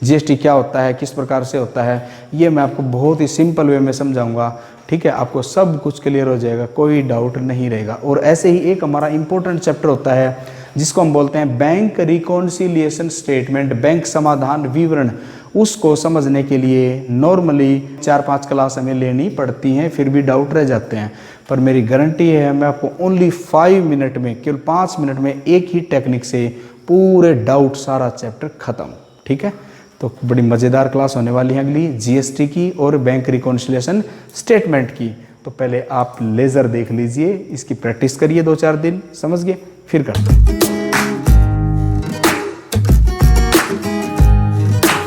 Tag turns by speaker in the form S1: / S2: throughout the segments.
S1: GST क्या होता है, किस प्रकार से होता है, ये मैं आपको बहुत ही सिंपल वे में समझाऊंगा। ठीक है, आपको सब कुछ क्लियर हो जाएगा, कोई डाउट नहीं रहेगा। और ऐसे ही एक हमारा इंपॉर्टेंट चैप्टर होता है जिसको हम बोलते हैं बैंक रिकॉन्सिलिएशन स्टेटमेंट, बैंक समाधान विवरण। उसको समझने के लिए नॉर्मली 4-5 क्लास हमें लेनी पड़ती हैं, फिर भी डाउट रह जाते हैं। पर मेरी गारंटी है, मैं आपको ओनली 5 मिनट में, केवल 5 मिनट में एक ही टेक्निक से पूरे डाउट सारा चैप्टर खत्म। ठीक है, तो बड़ी मज़ेदार क्लास होने वाली है अगली, जीएसटी की और बैंक रिकॉन्सिलिएशन स्टेटमेंट की। तो पहले आप लेज़र देख लीजिए, इसकी प्रैक्टिस करिए 2-4 दिन, समझ गए, फिर करते हैं।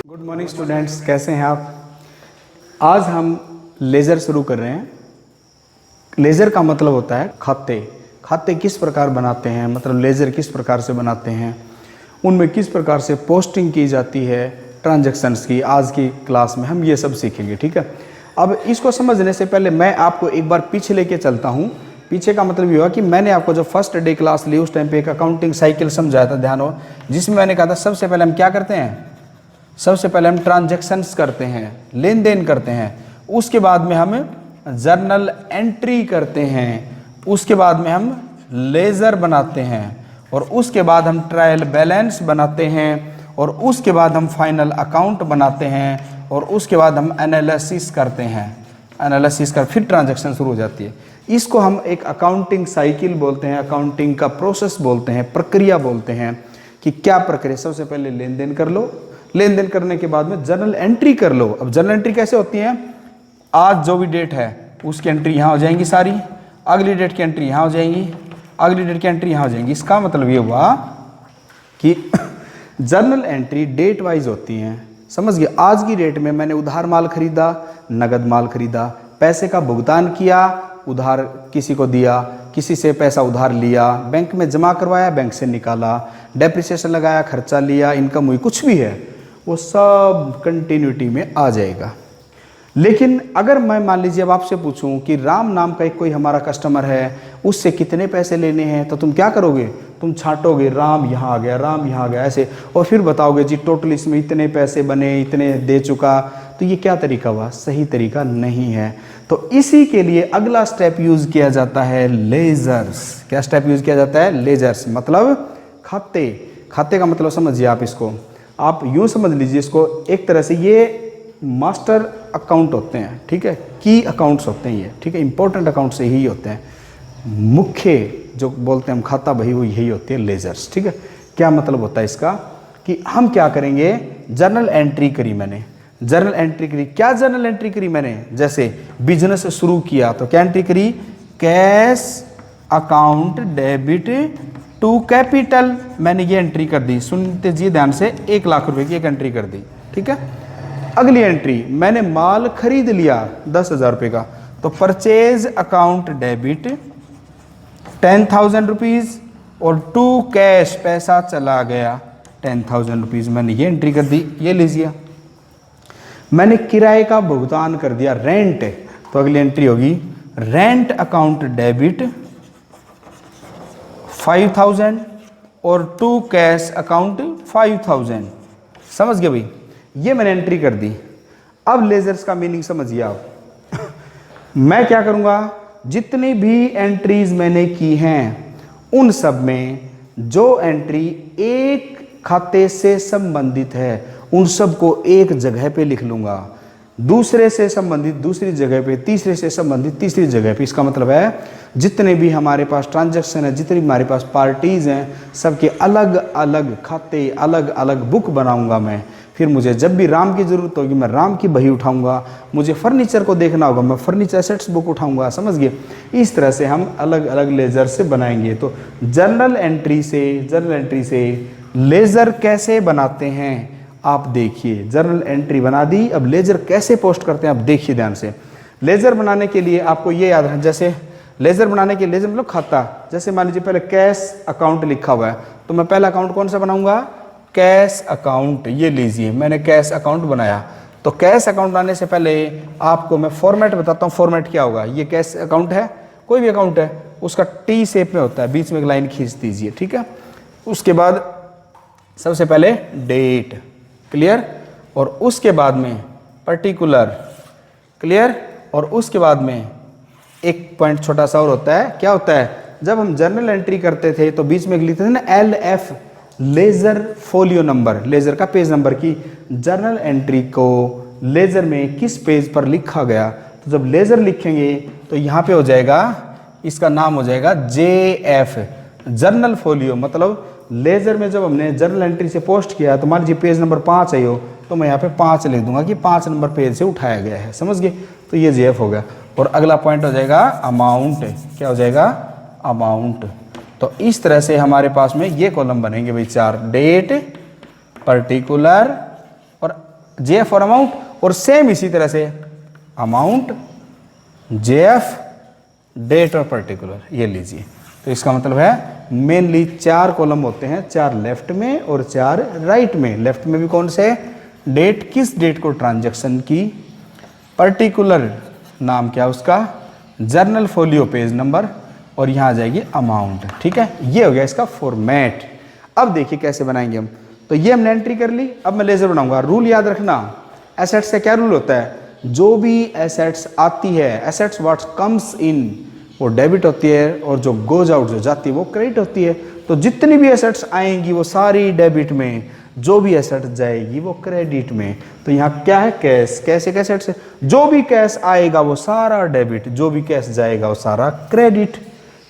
S1: गुड मॉर्निंग स्टूडेंट्स, कैसे हैं आप? आज हम लेज़र शुरू कर रहे हैं। लेज़र का मतलब होता है खाते। खाते किस प्रकार बनाते हैं, मतलब लेज़र किस प्रकार से बनाते हैं, उनमें किस प्रकार से पोस्टिंग की जाती है ट्रांजैक्शंस की, आज की क्लास में हम ये सब सीखेंगे। ठीक है, अब इसको समझने से पहले मैं आपको एक बार पीछे लेके चलता हूँ। पीछे का मतलब ये हुआ कि मैंने आपको जब फर्स्ट डे क्लास ली उस टाइम पे एक अकाउंटिंग साइकिल समझाया था, ध्यान हो, जिसमें मैंने कहा था सबसे पहले हम क्या करते हैं, सबसे पहले हम ट्रांजैक्शंस करते हैं, लेन देन करते हैं, उसके बाद में हम जर्नल एंट्री करते हैं, उसके बाद में हम लेज़र बनाते हैं, और उसके बाद हम ट्रायल बैलेंस बनाते हैं, और उसके बाद हम फाइनल अकाउंट बनाते हैं, और उसके बाद हम एनालिसिस करते हैं। एनालिसिस कर फिर ट्रांजैक्शन शुरू हो जाती है। इसको हम एक अकाउंटिंग साइकिल बोलते हैं, अकाउंटिंग का प्रोसेस बोलते हैं, प्रक्रिया बोलते हैं कि क्या प्रक्रिया। सबसे पहले लेन देन कर लो, लेन देन करने के बाद में जर्नल एंट्री कर लो। अब जर्नल एंट्री कैसे होती है, आज जो भी डेट है उसकी एंट्री यहाँ हो जाएंगी सारी, अगली डेट की एंट्री यहाँ हो जाएंगी, अगली डेट की एंट्री यहाँ हो जाएंगी। इसका मतलब ये हुआ कि जर्नल एंट्री डेट वाइज होती हैं, समझ गए। आज की डेट में मैंने उधार माल खरीदा, नगद माल खरीदा, पैसे का भुगतान किया, उधार किसी को दिया, किसी से पैसा उधार लिया, बैंक में जमा करवाया, बैंक से निकाला, डेप्रिसिएशन लगाया, खर्चा लिया, इनकम हुई, कुछ भी है वो सब कंटिन्यूटी में आ जाएगा। लेकिन अगर मैं मान लीजिए अब आपसे पूछूं कि राम नाम का एक कोई हमारा कस्टमर है, उससे कितने पैसे लेने हैं, तो तुम क्या करोगे, तुम छांटोगे, राम यहाँ आ गया, राम यहाँ आ गया, ऐसे, और फिर बताओगे जी टोटल इसमें इतने पैसे बने, इतने दे चुका। तो ये क्या तरीका हुआ, सही तरीका नहीं है। तो इसी के लिए अगला स्टेप यूज किया जाता है लेजर्स। क्या स्टेप यूज किया जाता है, लेजर्स, मतलब खाते। खाते का मतलब समझिए आप इसको, आप यूँ समझ लीजिए इसको, एक तरह से ये मास्टर अकाउंट होते हैं, ठीक है, की अकाउंट्स होते हैं ये, ठीक है, इंपॉर्टेंट अकाउंट से ही होते हैं। मुख्य जो बोलते हैं हम खाता बही, वो यही होती है लेजर्स। ठीक है, क्या मतलब होता है इसका कि हम क्या करेंगे, जर्नल एंट्री करी मैंने, जर्नल एंट्री करी, क्या जर्नल एंट्री करी मैंने, जैसे बिजनेस शुरू किया तो क्या एंट्री करी, cash account debit to capital, मैंने ये एंट्री कर दी, सुनते जी ध्यान से, 1 लाख रुपए की एक एंट्री कर दी। ठीक है, अगली एंट्री, मैंने माल खरीद लिया 10,000 रुपये का, तो परचेज अकाउंट डेबिट 10,000 रुपीज़, और टू कैश पैसा चला गया 10,000 रुपीज़, मैंने ये एंट्री कर दी, ये लीजिए। मैंने किराए का भुगतान कर दिया, रेंट, तो अगली एंट्री होगी रेंट अकाउंट डेबिट 5,000 और टू कैश अकाउंट 5,000। समझ गए भाई, ये मैंने एंट्री कर दी। अब लेजर्स का मीनिंग समझिए आप। मैं क्या करूंगा, जितनी भी एंट्रीज मैंने की हैं उन सब में जो एंट्री एक खाते से संबंधित है उन सब को एक जगह पे लिख लूंगा, दूसरे से संबंधित दूसरी जगह पे, तीसरे से संबंधित तीसरी जगह पे। इसका मतलब है जितने भी हमारे पास ट्रांजैक्शन है, जितनी भी हमारे पास पार्टीज हैं, सबके अलग अलग खाते, अलग अलग बुक बनाऊंगा मैं। फिर मुझे जब भी राम की ज़रूरत होगी मैं राम की बही उठाऊंगा, मुझे फर्नीचर को देखना होगा मैं फर्नीचर एसेट्स बुक उठाऊंगा। समझ गए, इस तरह से हम अलग अलग लेजर से बनाएंगे। तो जर्नल एंट्री से लेजर कैसे बनाते हैं आप देखिए। जर्नल एंट्री बना दी, अब लेजर कैसे पोस्ट करते हैं आप देखिए ध्यान से। लेजर बनाने के लिए आपको ये याद है, जैसे लेजर बनाने के लिए, लेजर मतलब खाता, जैसे मान लीजिए पहले कैश अकाउंट लिखा हुआ है, तो मैं पहला अकाउंट कौन सा बनाऊंगा, कैश अकाउंट। ये लीजिए मैंने कैश अकाउंट बनाया। तो कैश अकाउंट बनाने से पहले आपको मैं फॉर्मेट बताता हूँ, फॉर्मेट क्या होगा। ये कैश अकाउंट है, कोई भी अकाउंट है, उसका टी शेप में होता है, बीच में एक लाइन खींच दीजिए, ठीक है। उसके बाद सबसे पहले डेट, क्लियर, और उसके बाद में पर्टिकुलर, क्लियर, और उसके बाद में एक पॉइंट छोटा सा और होता है, क्या होता है, जब हम जर्नल एंट्री करते थे तो बीच में लिखते थे ना LF, ledger folio number, ledger का पेज नंबर, की जर्नल एंट्री को लेजर में किस पेज पर लिखा गया। तो जब लेजर लिखेंगे तो यहाँ पे हो जाएगा, इसका नाम हो जाएगा JF, जर्नल फोलियो। मतलब लेजर में जब हमने जर्नल एंट्री से पोस्ट किया तो मान लीजिए पेज नंबर 5 है, तो मैं यहाँ पे 5 लिख दूंगा कि 5 नंबर पेज से उठाया गया है, समझ गए। तो ये JF हो गया। और अगला पॉइंट हो जाएगा अमाउंट, क्या हो जाएगा, अमाउंट। तो इस तरह से हमारे पास में ये कॉलम बनेंगे भाई 4, डेट, पर्टिकुलर और JF और अमाउंट। और सेम इसी तरह से अमाउंट, JF, डेट और पर्टिकुलर, ये लीजिए। तो इसका मतलब है मेनली 4 कॉलम होते हैं, 4 लेफ्ट में और 4 राइट में। लेफ्ट में भी कौन से, डेट, किस डेट को ट्रांजैक्शन की, पर्टिकुलर, नाम क्या उसका, जर्नल फोलियो पेज नंबर, और यहाँ आ जाएगी अमाउंट। ठीक है, ये हो गया इसका फॉर्मेट। अब देखिए कैसे बनाएंगे हम। तो ये हमने एंट्री कर ली, अब मैं लेजर बनाऊंगा। रूल याद रखना, एसेट्स से क्या रूल होता है, जो भी एसेट्स आती है, एसेट्स व्हाट कम्स इन वो डेबिट होती है, और जो गोज आउट, जो जाती है, वो क्रेडिट होती है। तो जितनी भी एसेट्स आएंगी वो सारी डेबिट में, जो भी एसेट जाएगी वो क्रेडिट में। तो यहाँ क्या है, कैश, कैश एक एसेट से, जो भी कैश आएगा वो सारा डेबिट, जो भी कैश जाएगा वो सारा क्रेडिट,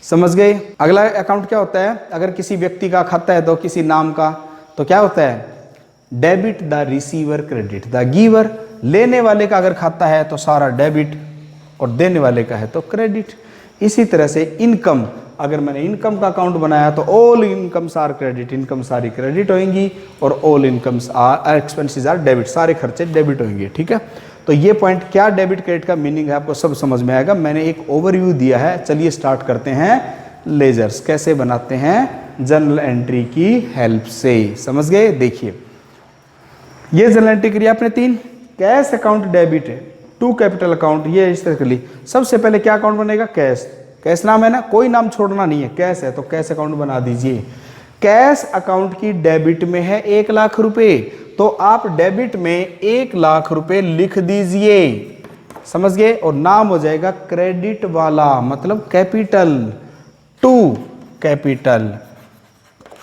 S1: समझ गए। अगला अकाउंट क्या होता है, अगर किसी व्यक्ति का खाता है तो किसी नाम का, तो क्या होता है, debit the receiver, credit the giver. लेने वाले का अगर खाता है तो सारा डेबिट, और देने वाले का है तो क्रेडिट। इसी तरह से इनकम, अगर मैंने इनकम का अकाउंट बनाया तो all incomes are credit, income सारी क्रेडिट होंगी, और all incomes are expenses are debit, सारे खर्चे डेबिट होंगे। ठीक है, तो ये पॉइंट क्या डेबिट क्रेडिट का मीनिंग है आपको सब समझ में आएगा। मैंने एक ओवरव्यू दिया है, चलिए स्टार्ट करते हैं। लेजर्स कैसे बनाते हैं जर्नल एंट्री की हेल्प से, समझ गए। देखिए ये जर्नल एंट्री करिए आपने 3, कैश अकाउंट डेबिट है, 2 कैपिटल अकाउंट, ये इस तरह कर ली। सबसे पहले क्या अकाउंट बनेगा, कैश, कैश नाम है ना, कोई नाम छोड़ना नहीं है, कैश है तो कैश अकाउंट बना दीजिए। कैश अकाउंट की डेबिट में है 1 लाख रुपए, तो आप डेबिट में 1 लाख रुपए लिख दीजिए, समझ गए। और नाम हो जाएगा क्रेडिट वाला, मतलब कैपिटल, 2 कैपिटल,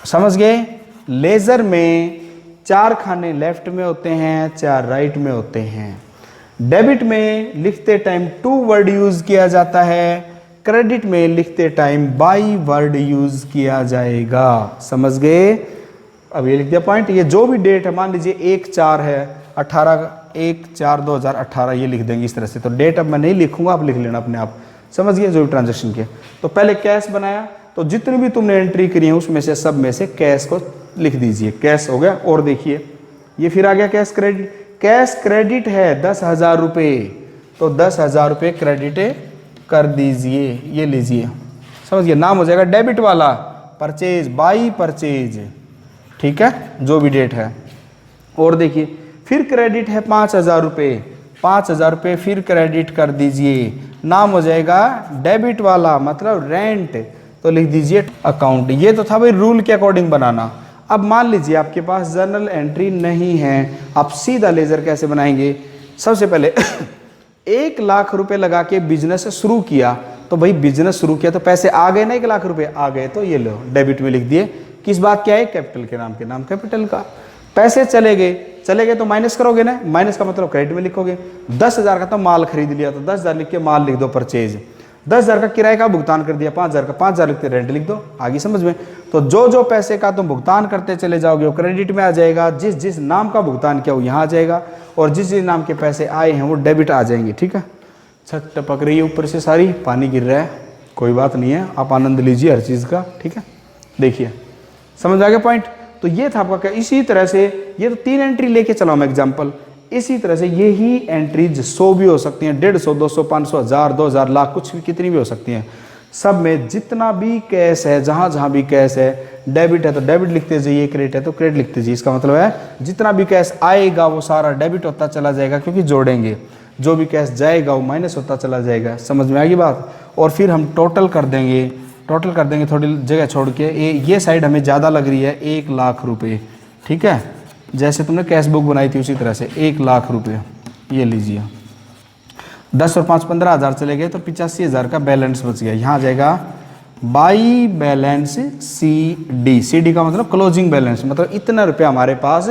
S1: समझ गए। लेजर में 4 खाने लेफ्ट में होते हैं, 4 राइट में होते हैं। डेबिट में लिखते टाइम 2 वर्ड यूज किया जाता है, क्रेडिट में लिखते टाइम बाई वर्ड यूज किया जाएगा, समझ गए। अब ये लिख दिया पॉइंट। ये जो भी डेट है, मान लीजिए 1/4 है, 1/4/2018, ये लिख देंगे इस तरह से। तो डेट अब मैं नहीं लिखूंगा, आप लिख लेना अपने आप, समझ गए, जो भी ट्रांजेक्शन के। तो पहले कैश बनाया, तो जितनी भी तुमने एंट्री करी है उसमें से सब में से कैश को लिख दीजिए, कैश हो गया। और देखिए ये फिर आ गया कैश क्रेडिट, कैश क्रेडिट है 10,000 रुपये, तो 10,000 रुपये क्रेडिट कर दीजिए, ये लीजिए, समझिए। नाम हो जाएगा डेबिट वाला, परचेज, बाई परचेज, ठीक है, जो भी डेट है। और देखिए फिर क्रेडिट है 5,000 रुपये, 5,000 रुपये फिर क्रेडिट कर दीजिए, नाम हो जाएगा डेबिट वाला, मतलब रेंट, तो लिख दीजिए अकाउंट। ये तो था भाई रूल के अकॉर्डिंग बनाना। अब मान लीजिए आपके पास जर्नल एंट्री नहीं है, आप सीधा लेजर कैसे बनाएंगे। सबसे पहले 1 लाख रुपए लगा के बिजनेस शुरू किया, तो भाई बिजनेस शुरू किया तो पैसे आ गए ना, 1 लाख रुपए आ गए, तो ये लो डेबिट में लिख दिए। किस बात क्या है, कैपिटल के नाम कैपिटल का। पैसे चले गए तो माइनस करोगे ना, माइनस का मतलब क्रेडिट में लिखोगे। 10,000 का तो माल खरीद लिया, तो 10,000 लिख के माल लिख दो परचेज। 10,000 का किराए का भुगतान कर दिया, 5,000 का 5,000 लिखते रेंट लिख दो, आगे समझ में। तो जो जो पैसे का तुम भुगतान करते चले जाओगे वो क्रेडिट में आ जाएगा, जिस जिस नाम का भुगतान किया वो यहाँ आ जाएगा, और जिस जिस नाम के पैसे आए हैं वो डेबिट आ जाएंगे, ठीक है। छत टपक रही है ऊपर से सारी, पानी गिर रहा है, कोई बात नहीं है, आप आनंद लीजिए हर चीज़ का, ठीक है। देखिए समझ आ गया पॉइंट। तो ये था आपका क्या, इसी तरह से ये तो 3 एंट्री लेके चला मैं एग्जाम्पल। इसी तरह से ये ही एंट्रीज 100 भी हो सकती हैं, 150, 200, 500, 1000, 2000, लाख, कुछ भी, कितनी भी हो सकती हैं। सब में जितना भी कैश है, जहाँ जहाँ भी कैश है, डेबिट है तो डेबिट लिखते जाइए, क्रेडिट है तो क्रेडिट लिखते जाइए। इसका मतलब है जितना भी कैश आएगा वो सारा डेबिट होता चला जाएगा, क्योंकि जोड़ेंगे। जो भी कैश जाएगा वो माइनस होता चला जाएगा, समझ में आएगी बात। और फिर हम टोटल कर देंगे थोड़ी जगह छोड़ के। ये साइड हमें ज़्यादा लग रही है, 1 लाख रुपये, ठीक है। जैसे तुमने कैश बुक बनाई थी उसी तरह से 1,00,000 रुपये, ये लीजिए 10 और 5 15,000 चले गए तो 85,000 का बैलेंस बच गया। यहाँ आ जाएगा बाई बैलेंस सी डी का मतलब क्लोजिंग बैलेंस, मतलब इतना रुपया हमारे पास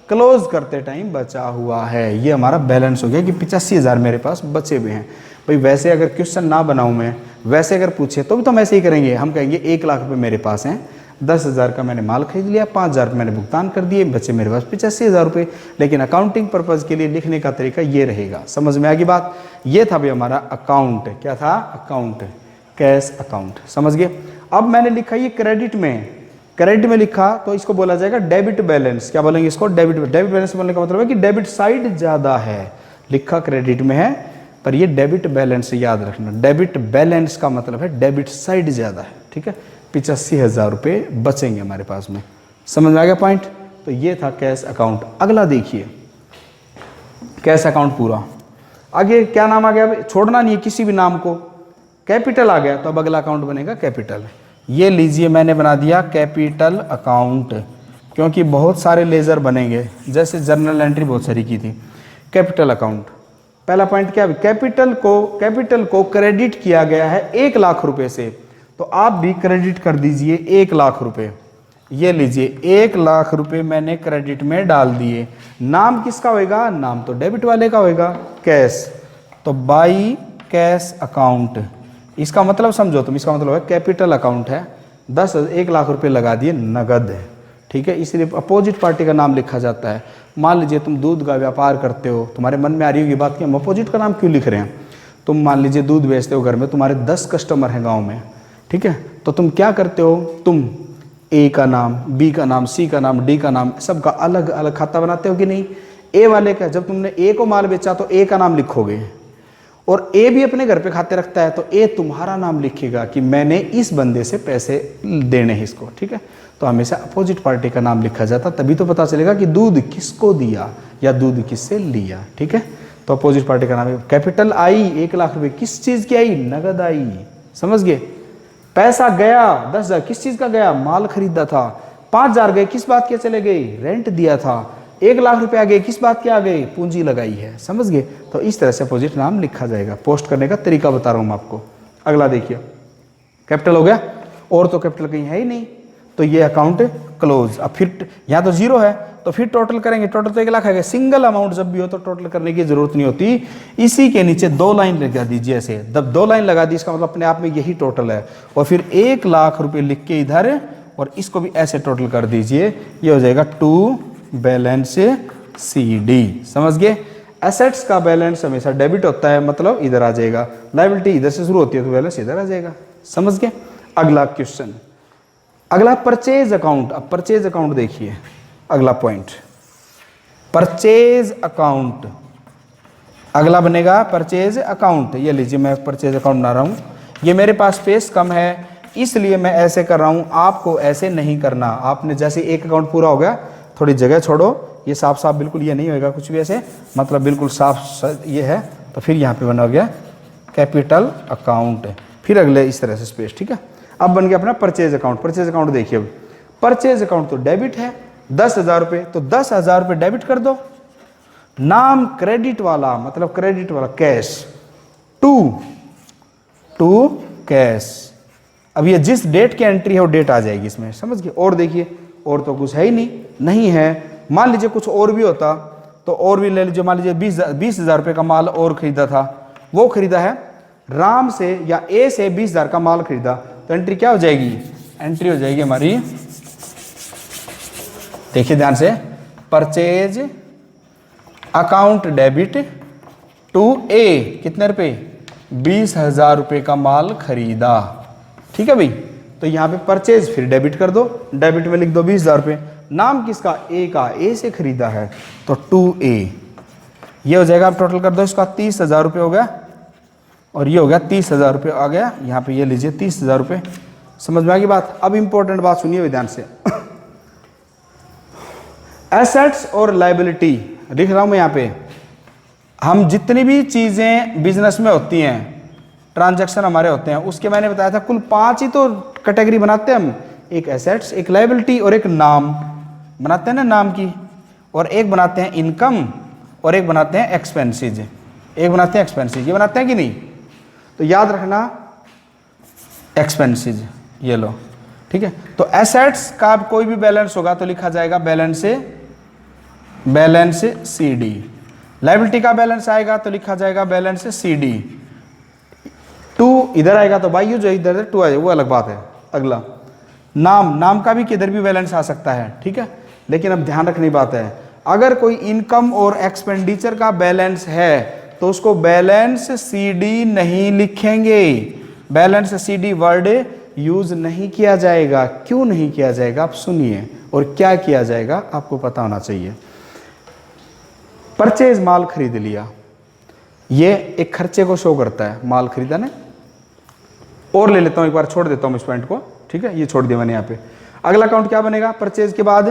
S1: क्लोज करते टाइम बचा हुआ है। ये हमारा बैलेंस हो गया कि 85,000 मेरे पास बचे हुए हैं। भाई वैसे अगर क्वेश्चन ना बनाऊं मैं, वैसे अगर पूछे तो भी तो हम ऐसे ही करेंगे। हम कहेंगे 1,00,000 रुपये मेरे पास हैं, 10,000 का मैंने माल खरीद लिया, 5,000 मैंने भुगतान कर दिए, बचे मेरे पास 85,000 रुपये। लेकिन अकाउंटिंग पर्पज़ के लिए लिखने का तरीका ये रहेगा। समझ में आ गई बात? ये था भाई हमारा अकाउंट। क्या था? Account, cash account. समझ गए? अब मैंने लिखा ये क्रेडिट में लिखा तो इसको बोला जाएगा डेबिट बैलेंस। क्या बोलेंगे इसको? डेबिट बैलेंस बोलने का मतलब है कि डेबिट साइड ज़्यादा है। लिखा क्रेडिट में है पर ये डेबिट बैलेंस याद रखना। डेबिट बैलेंस का मतलब है डेबिट साइड ज़्यादा है। ठीक है, 85,000 रुपये बचेंगे हमारे पास में। समझ में आ गया पॉइंट? तो ये था कैश अकाउंट। अगला देखिए, कैश अकाउंट पूरा। आगे क्या नाम आ गया? छोड़ना नहीं है किसी भी नाम को। कैपिटल आ गया तो अब अगला अकाउंट बनेगा कैपिटल। ये लीजिए मैंने बना दिया कैपिटल अकाउंट, क्योंकि बहुत सारे लेजर बनेंगे, जैसे जर्नल एंट्री बहुत सारी की थी। कैपिटल अकाउंट पहला पॉइंट क्या है? कैपिटल को क्रेडिट किया गया है 1,00,000 रुपये से, तो आप भी क्रेडिट कर दीजिए 1,00,000 रुपये। ये लीजिए 1,00,000 रुपये मैंने क्रेडिट में डाल दिए। नाम किसका होएगा? नाम तो डेबिट वाले का होएगा, कैश। तो बाई कैश अकाउंट, इसका मतलब समझो तुम, इसका मतलब है कैपिटल अकाउंट है, 1,00,000 रुपये लगा दिए नगद है। ठीक है, इसलिए अपोजिट पार्टी का नाम लिखा जाता है। मान लीजिए तुम दूध का व्यापार करते हो, तुम्हारे मन में आ रही होगी बात कि हम अपोजिट का नाम क्यों लिख रहे हैं। तुम मान लीजिए दूध बेचते हो घर में, तुम्हारे 10 कस्टमर हैं गाँव में। ठीक है, तो तुम क्या करते हो? तुम ए का नाम, बी का नाम, सी का नाम, डी का नाम, सबका अलग अलग खाता बनाते हो कि नहीं? ए वाले का, जब तुमने ए को माल बेचा तो ए का नाम लिखोगे, और ए भी अपने घर पे खाते रखता है तो ए तुम्हारा नाम लिखेगा कि मैंने इस बंदे से पैसे देने हैं इसको। ठीक है, तो हमेशा अपोजिट पार्टी का नाम लिखा जाता, तभी तो पता चलेगा कि दूध किसको दिया या दूध किससे लिया। ठीक है, तो अपोजिट पार्टी का नाम है। कैपिटल आई 1,00,000 रुपये, किस चीज़ की आई? नगद आई। समझ गए? पैसा गया 10,000, किस चीज़ का गया? माल खरीदा था। 5,000 गए, किस बात के चले गए? रेंट दिया था। 1,00,000 रुपये आ गए, किस बात के आ गए? पूंजी लगाई है। समझ गए? तो इस तरह से अपोजिट नाम लिखा जाएगा। पोस्ट करने का तरीका बता रहा हूँ मैं आपको। अगला देखिए, कैपिटल हो गया, और तो कैपिटल कहीं है ही नहीं, तो ये अकाउंट क्लोज। अब फिर यहाँ तो 0 है, तो फिर टोटल करेंगे। टोटल तो 1,00,000 है। सिंगल अमाउंट जब भी हो तो टोटल करने की जरूरत नहीं होती, इसी के नीचे 2 लाइन लगा दीजिए ऐसे। जब 2 लाइन लगा दी इसका मतलब अपने आप में यही टोटल है, और फिर 1,00,000 रुपये लिख के इधर, और इसको भी ऐसे टोटल कर दीजिए। ये हो जाएगा टू बैलेंस सी डी। समझ गए? एसेट्स का बैलेंस हमेशा डेबिट होता है, मतलब इधर आ जाएगा। लायबिलिटी इधर से शुरू होती है तो बैलेंस इधर आ जाएगा। समझ गए? अगला क्वेश्चन, अगला परचेज अकाउंट। अब परचेज अकाउंट देखिए, अगला पॉइंट परचेज अकाउंट। अगला बनेगा परचेज अकाउंट। ये लीजिए मैं परचेज अकाउंट बना रहा हूँ। ये मेरे पास स्पेस कम है इसलिए मैं ऐसे कर रहा हूँ, आपको ऐसे नहीं करना। आपने जैसे एक अकाउंट पूरा हो गया, थोड़ी जगह छोड़ो, ये साफ साफ बिल्कुल ये नहीं होएगा कुछ भी ऐसे, मतलब बिल्कुल साफ ये है, तो फिर यहाँ पे बना हो गया कैपिटल अकाउंट। फिर अगले इस तरह से स्पेस। ठीक है, अब बन गया अपना परचेज अकाउंट। परचेज अकाउंट देखिए, अब परचेज अकाउंट तो डेबिट है 10,000 रुपये, तो 10,000 रुपये डेबिट कर दो। नाम क्रेडिट वाला, मतलब क्रेडिट वाला कैश, टू कैश। अब ये जिस डेट की एंट्री है वो डेट आ जाएगी इसमें। समझ गए? और देखिए, और तो कुछ है ही नहीं है। मान लीजिए कुछ और भी होता तो और भी ले लीजिए। मान लीजिए 20,000 रुपये का माल और खरीदा था, वो खरीदा है राम से या ए से 20,000 का माल खरीदा, तो एंट्री क्या हो जाएगी? एंट्री हो जाएगी हमारी, देखिए ध्यान से, परचेज अकाउंट डेबिट टू ए, कितने रुपए? 20,000 रुपये का माल खरीदा। ठीक है भाई, तो यहाँ पे परचेज फिर डेबिट कर दो, डेबिट में लिख दो 20,000 रुपये। नाम किसका? ए का, ए से खरीदा है तो 2A। ये हो जाएगा, आप टोटल कर दो इसका, 30,000 रुपये हो गया, और ये हो गया 30,000 रुपये आ गया। यहाँ पे ये लीजिए 30,000 रुपये। समझ में आ गई बात? अब इंपॉर्टेंट बात सुनिए ध्यान से। एसेट्स और लायबिलिटी लिख रहा हूँ मैं यहाँ पे। हम जितनी भी चीज़ें बिजनेस में होती हैं, ट्रांजैक्शन हमारे होते हैं, उसके मैंने बताया था कुल 5 ही तो कैटेगरी बनाते हैं हम। एक एसेट्स, एक लायबिलिटी और एक नाम बनाते हैं ना, नाम की। और एक बनाते हैं इनकम और एक बनाते हैं एक्सपेंसेस। एक बनाते हैं एक्सपेंसेस, ये बनाते हैं कि नहीं? तो याद रखना एक्सपेंसेस, ये लो, ठीक है। तो एसेट्स का कोई भी बैलेंस होगा तो लिखा जाएगा बैलेंस सी डी। लायबिलिटी का बैलेंस आएगा तो लिखा जाएगा बैलेंस सी डी। टू इधर आएगा तो बाई जो इधर टू आएगा वो अलग बात है। अगला नाम का भी किधर भी बैलेंस आ सकता है, ठीक है। लेकिन अब ध्यान रखने की बात है, अगर कोई इनकम और एक्सपेंडिचर का बैलेंस है तो उसको बैलेंस सी डी नहीं लिखेंगे। Balance C D word use नहीं किया जाएगा। क्यों नहीं किया जाएगा आप सुनिए, और क्या किया जाएगा आपको पता होना चाहिए। परचेज माल खरीद लिया, ये एक खर्चे को शो करता है, माल खरीदा ना। और ले लेता हूं, एक बार छोड़ देता हूं इस पॉइंट को, ठीक है, ये छोड़ दिया मैंने यहाँ पे। अगला अकाउंट क्या बनेगा? परचेज के बाद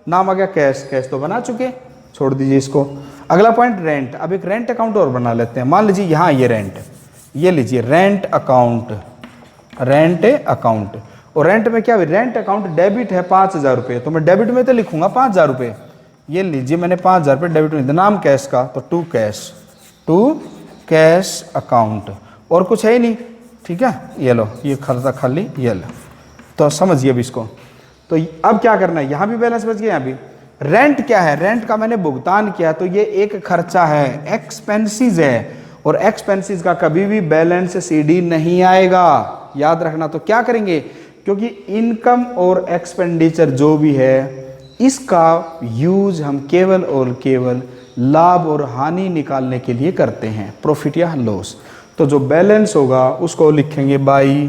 S1: नाम आ गया कैश, कैश तो बना चुके, छोड़ दीजिए इसको। अगला पॉइंट रेंट। अब एक रेंट अकाउंट और बना लेते हैं। मान लीजिए यहाँ ये रेंट, ये लीजिए रेंट अकाउंट, और रेंट में क्या, रेंट अकाउंट डेबिट है 5,000 रुपये, तो मैं डेबिट में तो लिखूंगा 5,000 रुपये। ये लीजिए मैंने 5,000 रुपये डेबिट में, नाम कैश का तो टू कैश अकाउंट, और कुछ है ही नहीं, ठीक है। ये लो, ये खर्चा खाली, ये लो, तो समझिए अब इसको। तो अब क्या करना है, यहाँ भी बैलेंस बच गया, यहाँ भी। रेंट क्या है? रेंट का मैंने भुगतान किया तो ये एक खर्चा है, एक्सपेंसेस है, और एक्सपेंसेस का कभी भी बैलेंस सीडी नहीं आएगा, याद रखना। तो क्या करेंगे, क्योंकि इनकम और एक्सपेंडिचर जो भी है इसका यूज हम केवल और केवल लाभ और हानि निकालने के लिए करते हैं, प्रॉफिट या लॉस। तो जो बैलेंस होगा उसको लिखेंगे by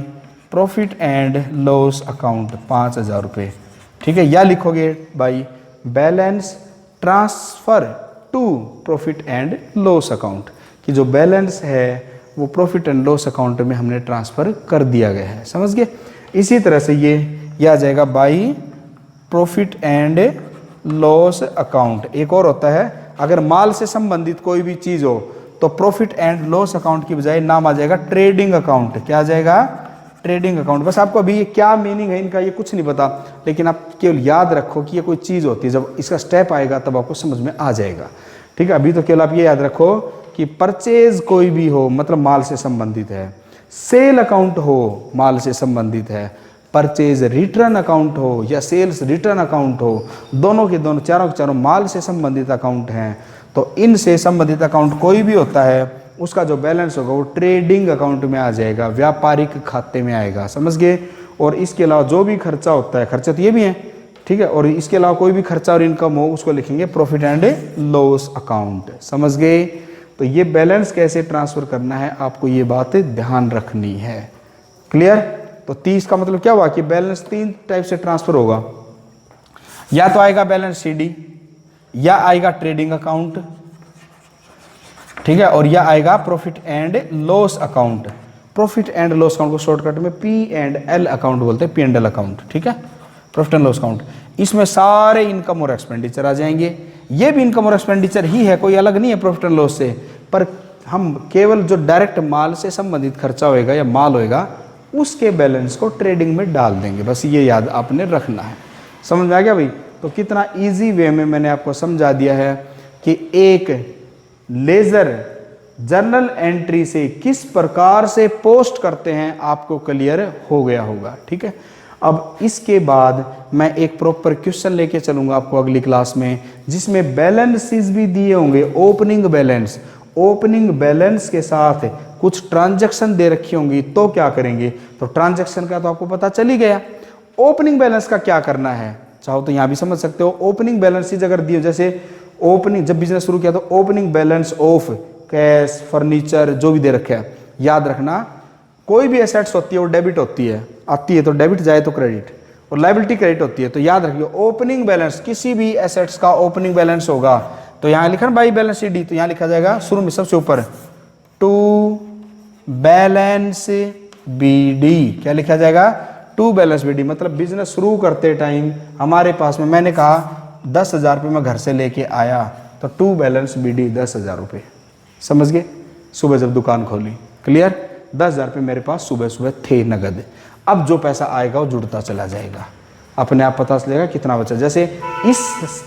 S1: profit and loss account 5,000 रुपये, ठीक है। या लिखोगे by balance transfer to profit and loss account, कि जो बैलेंस है वो प्रॉफिट एंड लॉस अकाउंट में हमने ट्रांसफर कर दिया गया है, समझ गए। इसी तरह से ये आ जाएगा by profit and loss account. एक और होता है, अगर माल से संबंधित कोई भी चीज़ हो तो प्रॉफिट एंड लॉस अकाउंट की बजाय नाम आ जाएगा ट्रेडिंग अकाउंट। क्या आ जाएगा? Trading account. बस आपको अभी ये क्या मीनिंग है इनका ये कुछ नहीं पता, लेकिन आप केवल याद रखो कि ये कोई चीज़ होती है, जब इसका स्टेप आएगा तब आपको समझ में आ जाएगा, ठीक है। अभी तो केवल आप ये याद रखो कि परचेज कोई भी हो मतलब माल से संबंधित है, सेल अकाउंट हो माल से संबंधित है, परचेज रिटर्न अकाउंट हो या सेल्स रिटर्न अकाउंट हो, दोनों के दोनों चारों के चारों माल से संबंधित अकाउंट हैं। तो इनसे संबंधित अकाउंट कोई भी होता है उसका जो बैलेंस होगा वो ट्रेडिंग अकाउंट में आ जाएगा, व्यापारिक खाते में आएगा, समझ गए। और इसके अलावा जो भी खर्चा होता है, खर्चे तो ये भी हैं, ठीक है, और इसके अलावा कोई भी खर्चा और इनकम हो उसको लिखेंगे प्रॉफिट एंड लॉस अकाउंट, समझ गए। तो ये बैलेंस कैसे ट्रांसफर करना है आपको ये बात ध्यान रखनी है, क्लियर। तो 30 का मतलब क्या हुआ कि बैलेंस 3 टाइप से ट्रांसफर होगा, या तो आएगा बैलेंस सीडी, या आएगा ट्रेडिंग अकाउंट, ठीक है, और या आएगा profit and loss account. Profit and loss account को शॉर्टकट में P&L अकाउंट बोलते हैं, P&L अकाउंट, ठीक है, प्रॉफिट एंड लॉस अकाउंट। इसमें सारे इनकम और एक्सपेंडिचर आ जाएंगे। ये भी इनकम और एक्सपेंडिचर ही है, कोई अलग नहीं है प्रॉफिट एंड लॉस से, पर हम केवल जो डायरेक्ट माल से संबंधित खर्चा होएगा या माल होएगा उसके बैलेंस को ट्रेडिंग में डाल देंगे, बस ये याद आपने रखना है। समझ में आ गया भाई? तो कितना इजी वे में मैंने आपको समझा दिया है कि एक लेजर जर्नल एंट्री से किस प्रकार से पोस्ट करते हैं, आपको क्लियर हो गया होगा, ठीक है। अब इसके बाद मैं एक प्रॉपर क्वेश्चन लेके चलूंगा आपको अगली क्लास में, जिसमें बैलेंसेस भी दिए होंगे, ओपनिंग बैलेंस के साथ कुछ ट्रांजैक्शन दे रखी होंगी, तो क्या करेंगे। तो ट्रांजैक्शन का तो आपको पता चल ही गया। ओपनिंग बैलेंस का क्या करना है, चाहो तो यहाँ भी समझ सकते हो। ओपनिंग बैलेंसेज अगर दिए, जैसे ओपनिंग जब बिजनेस शुरू किया तो opening balance of cash, furniture जो भी दे रखा है, याद रखना कोई भी एसेट्स होती है वो डेबिट होती है, आती है तो डेबिट, जाए तो क्रेडिट, और लायबिलिटी क्रेडिट होती है। तो याद रखिए ओपनिंग बैलेंस किसी भी एसेट्स का ओपनिंग बैलेंस होगा तो यहाँ लिखा ना बाई बैलेंस डी, तो यहाँ लिखा जाएगा शुरू में सबसे ऊपर टू बैलेंस बी डी। क्या लिखा जाएगा? To balance B D. मतलब बिजनेस शुरू करते टाइम हमारे पास में, मैंने कहा 10,000 रुपये मैं घर से लेके आया, तो टू बैलेंस बी डी 10,000 रुपये, समझ गए। सुबह जब दुकान खोली, क्लियर, 10,000 रुपये मेरे पास सुबह सुबह थे नगद। अब जो पैसा आएगा वो जुड़ता चला जाएगा, अपने आप पता चलेगा कितना बचा। जैसे इस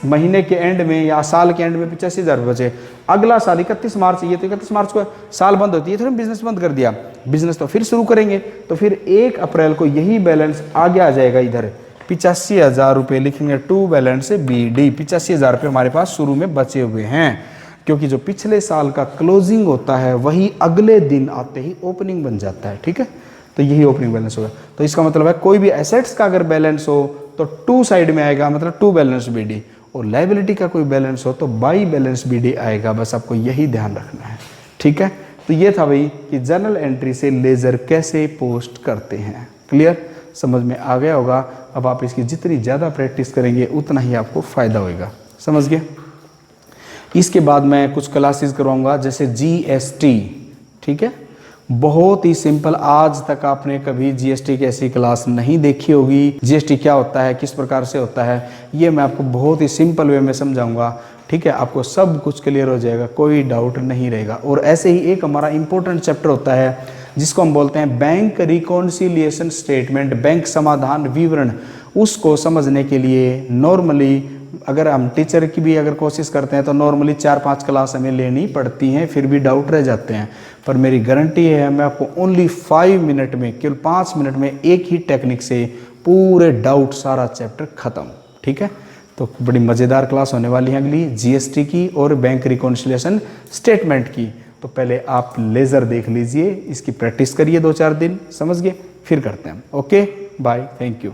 S1: महीने के एंड में या साल के एंड में 85,000 बचे, अगला साल 31 मार्च ये तो 31 मार्च को साल बंद होती है, थोड़ा बिजनेस बंद कर दिया, बिजनेस तो फिर शुरू करेंगे, तो फिर 1 अप्रैल को यही बैलेंस आगे आ जाएगा इधर 85,000 रुपये लिखेंगे टू बैलेंस BD। 85,000 रुपये हमारे पास शुरू में बचे हुए हैं, क्योंकि जो पिछले साल का क्लोजिंग होता है वही अगले दिन आते ही ओपनिंग बन जाता है। ठीक है, तो यही ओपनिंग बैलेंस होगा। तो इसका मतलब है कोई भी एसेट्स का अगर बैलेंस हो तो टू साइड में आएगा, मतलब टू बैलेंस BD, और लाइबिलिटी का कोई बैलेंस हो तो बाई बैलेंस BD आएगा। बस आपको यही ध्यान रखना है। ठीक है, तो ये था भाई कि जर्नल एंट्री से लेजर कैसे पोस्ट करते हैं। क्लियर, समझ में आ गया होगा। अब आप इसकी जितनी ज़्यादा प्रैक्टिस करेंगे उतना ही आपको फ़ायदा होगा। समझ गए। इसके बाद मैं कुछ क्लासेस करवाऊंगा, जैसे GST। ठीक है, बहुत ही सिंपल। आज तक आपने कभी GST की ऐसी क्लास नहीं देखी होगी। GST क्या होता है, किस प्रकार से होता है, ये मैं आपको बहुत ही सिंपल वे में समझाऊंगा। ठीक है, आपको सब कुछ क्लियर हो जाएगा, कोई डाउट नहीं रहेगा। और ऐसे ही एक हमारा इंपॉर्टेंट चैप्टर होता है जिसको हम बोलते हैं बैंक रिकॉन्सिलिएशन स्टेटमेंट, बैंक समाधान विवरण। उसको समझने के लिए नॉर्मली अगर हम टीचर की भी अगर कोशिश करते हैं तो नॉर्मली 4-5 क्लास हमें लेनी पड़ती हैं, फिर भी डाउट रह जाते हैं। पर मेरी गारंटी है, मैं आपको ओनली 5 मिनट में, केवल 5 मिनट में एक ही टेक्निक से पूरे डाउट सारा चैप्टर खत्म। ठीक है, तो बड़ी मज़ेदार क्लास होने वाली है अगली GST की और बैंक रिकॉन्सिलिएशन स्टेटमेंट की। तो पहले आप लेज़र देख लीजिए, इसकी प्रैक्टिस करिए 2-4 दिन, समझ गए, फिर करते हैं। Okay, bye, thank you.